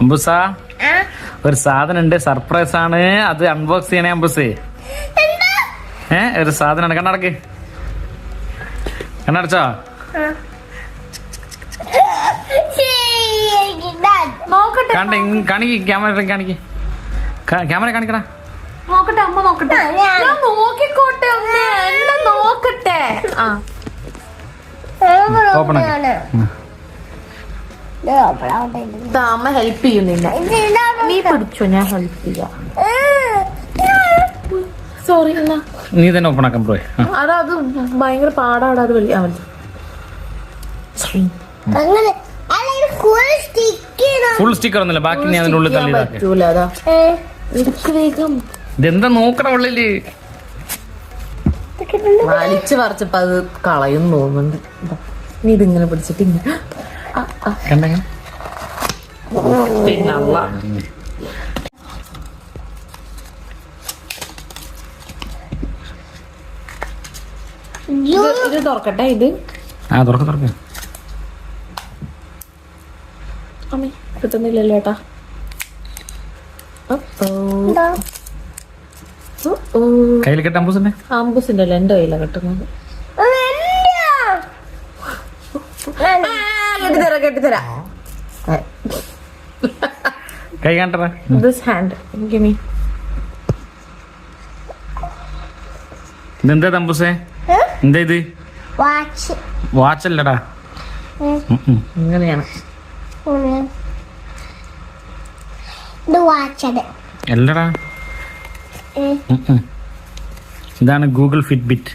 അമ്പൂസ ഒരു സാധനം ഉണ്ട്, സർപ്രൈസ് ആണ്, അത് അൺബോക്സ് ചെയ്യണേ അമ്പൂസേ. ഒരു സാധനമാണ്. കണ്ണടക്ക്, കണ്ണടച്ചോ? കാണിക്ക്, ക്യാമറ കാണിക്ക്, ക്യാമറ കാണിക്കടാ. നോക്കട്ടെ അമ്മ, നോക്കട്ടെ. ഞാൻ നോക്കിക്കോട്ടെ അമ്മ, എന്നെ നോക്കട്ടെ. ഓപ്പൺ അമ്മ ഹെൽപ്പ് ചെയ്യുന്നില്ല. നീ പിടിച്ചോ, ഞാൻ ഹെൽപ്പ് ചെയ്യാം. സോറി എന്നാ നീ തന്നെ ഓപ്പൺ ആക്കാൻ പോയി. അത് ഭയങ്കര പാടാണ്. അത് വലിയ ഫുൾ സ്റ്റിക്കർ ഒന്നുമില്ല, ബാക്കി നീ അതിനുള്ളിൽ തള്ളി പറ്റൂല. അതാ വേഗം ഇതെന്താ നോക്കണ ഉള്ളില് വലിച്ചു പറിച്ചപ്പോ അത് കളയും തോന്നുന്നുണ്ട്. നീ ഇതിങ്ങനെ പിടിച്ചിട്ട് കണ്ടെങ്കിൽ ഇത് തുറക്കട്ടെ. ഇത് തുറക്ക അമ്മ കിട്ടുന്നില്ലല്ലോ ഏട്ടാ. കയ്യിൽ കെട്ടാൻ അമ്പൂസിന്റെ അല്ലേ എന്റെ കയ്യില കിട്ടുന്നത്. കെട്ടിത്തരാ കൈ കണ്ടറ. ഇതെന്താ തമ്പൂസേ? എന്താ ഇത്? വാച്ചല്ലടാ. ഇങ്ങനെയാണ് എല്ലടാ. ഇതാണ് ഗൂഗിൾ ഫിറ്റ്ബിറ്റ്.